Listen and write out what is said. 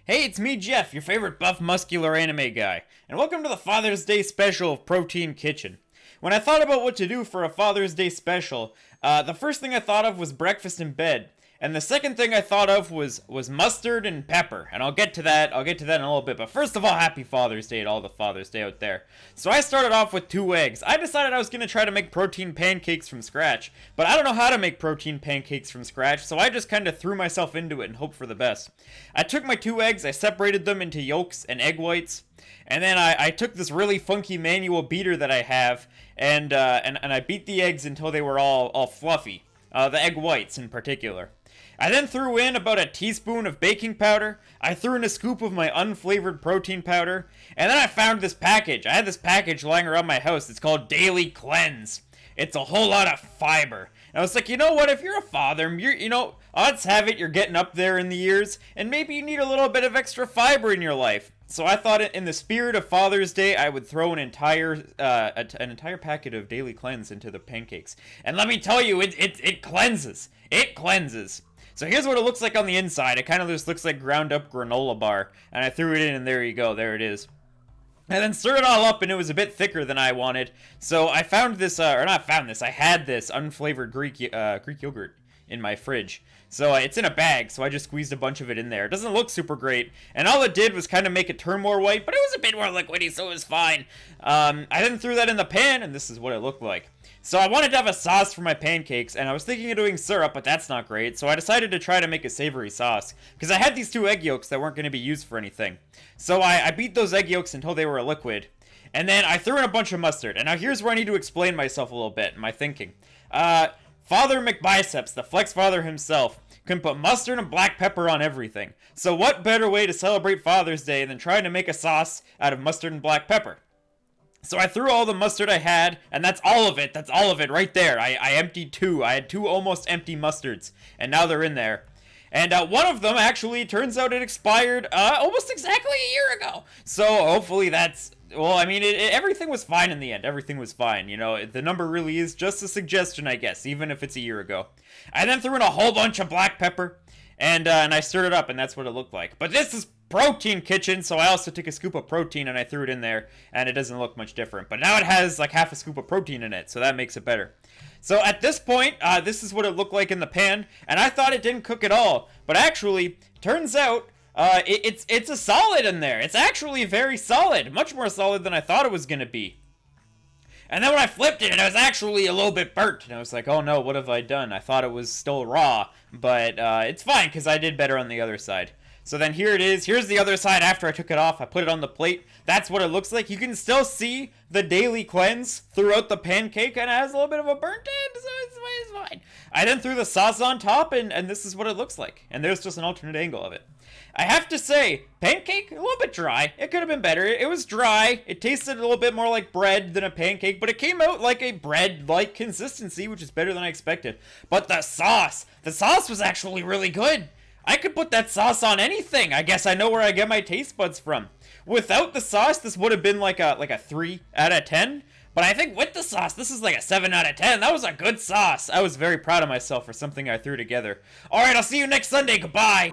Hey, it's me, Jeff, your favorite buff, muscular anime guy, and welcome to the Father's Day special of Protein Kitchen. When I thought about what to do for a Father's Day special, the first thing I thought of was breakfast in bed, and the second thing I thought of was mustard and pepper, and I'll get to that in a little bit, but first of all, happy Father's Day to all the Father's Day out there. So I started off with 2 eggs. I decided I was going to try to make protein pancakes from scratch, but I don't know how to make protein pancakes from scratch, so I just kind of threw myself into it and hoped for the best. I took my 2 eggs, I separated them into yolks and egg whites, and then I took this really funky manual beater that I have, and I beat the eggs until they were all fluffy, the egg whites in particular. I then threw in about a teaspoon of baking powder, I threw in a scoop of my unflavored protein powder, and then I found this package. I had this package lying around my house. It's called Daily Cleanse. It's a whole lot of fiber. And I was like, you know what, if you're a father, odds have it you're getting up there in the years, and maybe you need a little bit of extra fiber in your life. So I thought in the spirit of Father's Day, I would throw an entire packet of Daily Cleanse into the pancakes. And let me tell you, it cleanses. It cleanses. So here's what it looks like on the inside. It kind of just looks like ground up granola bar. And I threw it in and there you go. There it is. And then stirred it all up and it was a bit thicker than I wanted. So I found this, I had this unflavored Greek yogurt in my fridge. So it's in a bag, so I just squeezed a bunch of it in there. It doesn't look super great, and all it did was kind of make it turn more white, but it was a bit more liquidy, so it was fine. I then threw that in the pan, and this is what it looked like. So I wanted to have a sauce for my pancakes, and I was thinking of doing syrup, but that's not great, so I decided to try to make a savory sauce, because I had these 2 egg yolks that weren't going to be used for anything. So I beat those egg yolks until they were a liquid, and then I threw in a bunch of mustard, and now here's where I need to explain myself a little bit, my thinking. Father McBiceps, the Flex Father himself, can put mustard and black pepper on everything. So what better way to celebrate Father's Day than trying to make a sauce out of mustard and black pepper? So I threw all the mustard I had, and that's all of it. That's all of it right there. I emptied 2. I had 2 almost empty mustards, and now they're in there. And one of them actually turns out it expired almost exactly a year ago. So hopefully that's... Well, I mean, everything was fine in the end. Everything was fine. You know, the number really is just a suggestion, I guess, even if it's a year ago. I then threw in a whole bunch of black pepper, and I stirred it up, and that's what it looked like. But this is Protein Kitchen, so I also took a scoop of protein, and I threw it in there, and it doesn't look much different. But now it has, like, half a scoop of protein in it, so that makes it better. So at this point, this is what it looked like in the pan, and I thought it didn't cook at all. But actually, turns out... it's a solid in there. It's actually very solid. Much more solid than I thought it was going to be. And then when I flipped it, it was actually a little bit burnt. And I was like, oh no, what have I done? I thought it was still raw. But it's fine because I did better on the other side. So then here it is. Here's the other side after I took it off. I put it on the plate. That's what it looks like. You can still see the Daily Cleanse throughout the pancake. And it has a little bit of a burnt end. So it's fine. I then threw the sauce on top. And this is what it looks like. And there's just an alternate angle of it. I have to say, pancake, a little bit dry. It could have been better. It was dry. It tasted a little bit more like bread than a pancake, but it came out like a bread-like consistency, which is better than I expected. But the sauce was actually really good. I could put that sauce on anything. I guess I know where I get my taste buds from. Without the sauce, this would have been like a 3 out of 10. But I think with the sauce, this is like a 7 out of 10. That was a good sauce. I was very proud of myself for something I threw together. Alright, I'll see you next Sunday. Goodbye.